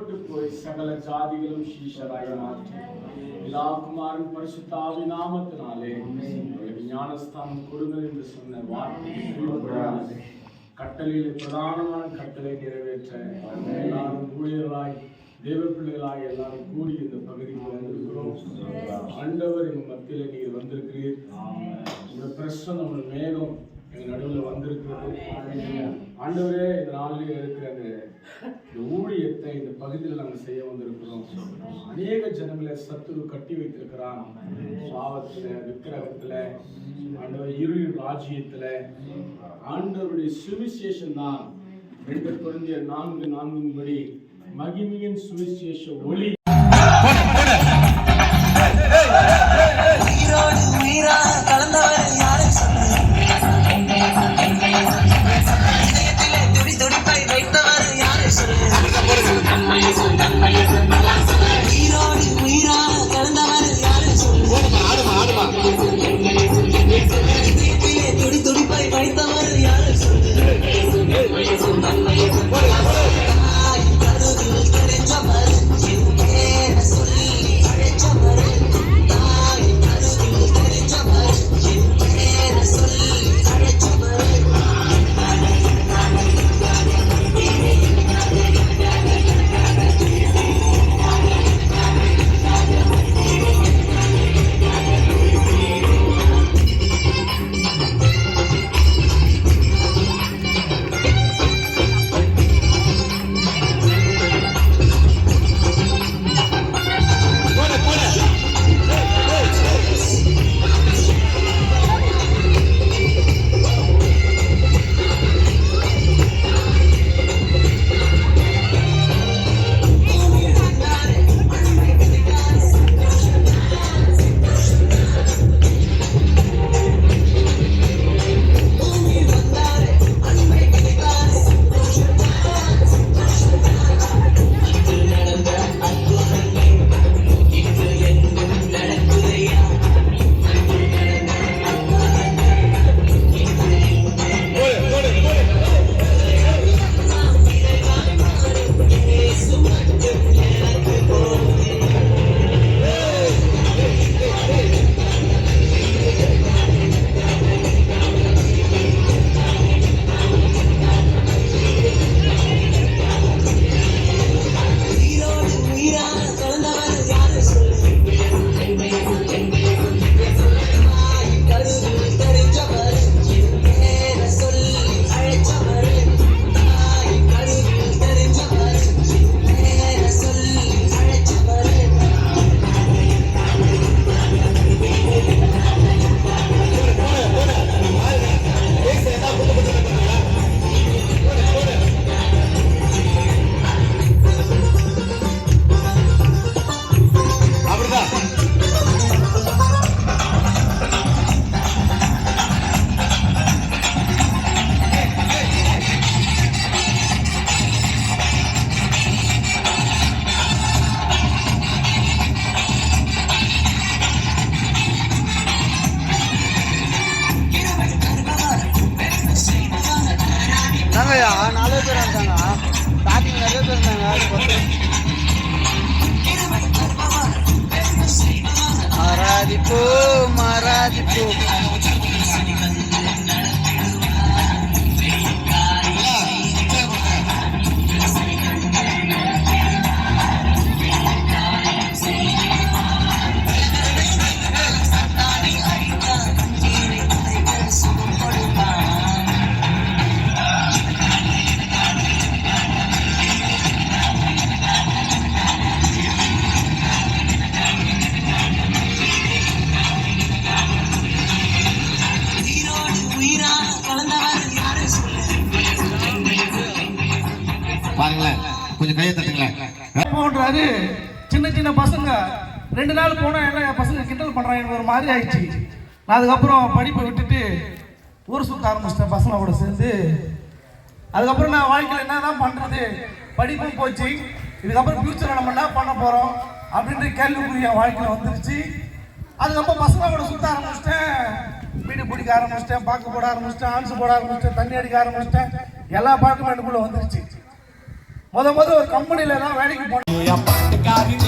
புறப்பட்டு போய் சகல ஜாதிகளும் சீஷராய் மாற்றி எல்லா குமாரன் பரிசுத்த ஆவி நாமத்தினாலே ஞானஸ்தானம் கொடுங்கள் என்று சொன்ன வார்த்தை கட்டளையில் பிரதானமான கட்டளை நிறைவேற்ற எல்லாரும் ஊழியர்களாய் தேவ பிள்ளைகளாய் எல்லாரும் கூடி இந்த பகுதிக்கு வந்திருக்கிறோம். ஆண்டவர் எங்கள் மத்தியில் நீர் வந்திருக்கிறீர். இந்த பிரச்சனை உங்கள் மேலும் எங்கள் நடுவில் வந்திருக்கிறது. ஆண்டவரே இந்த நாளில் இருக்கிற இந்த ஊழியத்தை இந்த பகுதியில் நாங்கள் செய்ய வந்திருக்கிறோம். அநேக ஜனங்களை சத்துரு கட்டி வைத்திருக்கிறான். பாவத்தில், விக்கிரகத்தில், ஆண்டவர் இருளின் ராஜ்யத்தில். ஆண்டவருடைய சுவிசேஷம் தான் 2 கொரிந்தியர் 4:4 படி மகிமையின் சுவிசேஷ ஒளி. நாலே பேர் இருந்தாங்க. ஸ்டார்டிங் நிறைய பேர் இருந்தாங்க. மராதிப்பூ மராதிப்பூ பாருங்களேன், கொஞ்சம் கையை தட்டுங்களேன். போன்றாரு. சின்ன சின்ன பசங்க 2 நாள் போனா எல்லாம் பசங்க கிண்டல் பண்றாங்க. எனக்கு ஒரு மாதிரி ஆயிடுச்சு. நான் அதுக்கப்புறம் படிப்பை விட்டுட்டு ஊர் சுத்த ஆரம்பிச்சிட்டேன் பசங்க கூட சேர்ந்து. அதுக்கப்புறம் நான் வாழ்க்கையில் என்ன தான் பண்றது, படிப்பும் போச்சு. இதுக்கப்புறம் ஃபியூச்சரில் நம்ம என்ன பண்ண போறோம் அப்படின்ற கேள்விக்குரிய என் வாழ்க்கையில் வந்துருச்சு. அதுக்கப்புறம் பசங்க கூட சுத்த ஆரம்பிச்சிட்டேன். வீடு பிடிக்க ஆரம்பிச்சிட்டேன், பாக்கு போட ஆரம்பிச்சிட்டேன், ஆன்சு போட ஆரம்பிச்சிட்டேன், தண்ணி அடிக்க ஆரம்பிச்சிட்டேன். எல்லா பழக்கமும் எனக்குள்ள வந்துருச்சு. முத ஒரு கம்பெனில தான் வேலைக்கு போனேன். பாட்டுக்காரங்க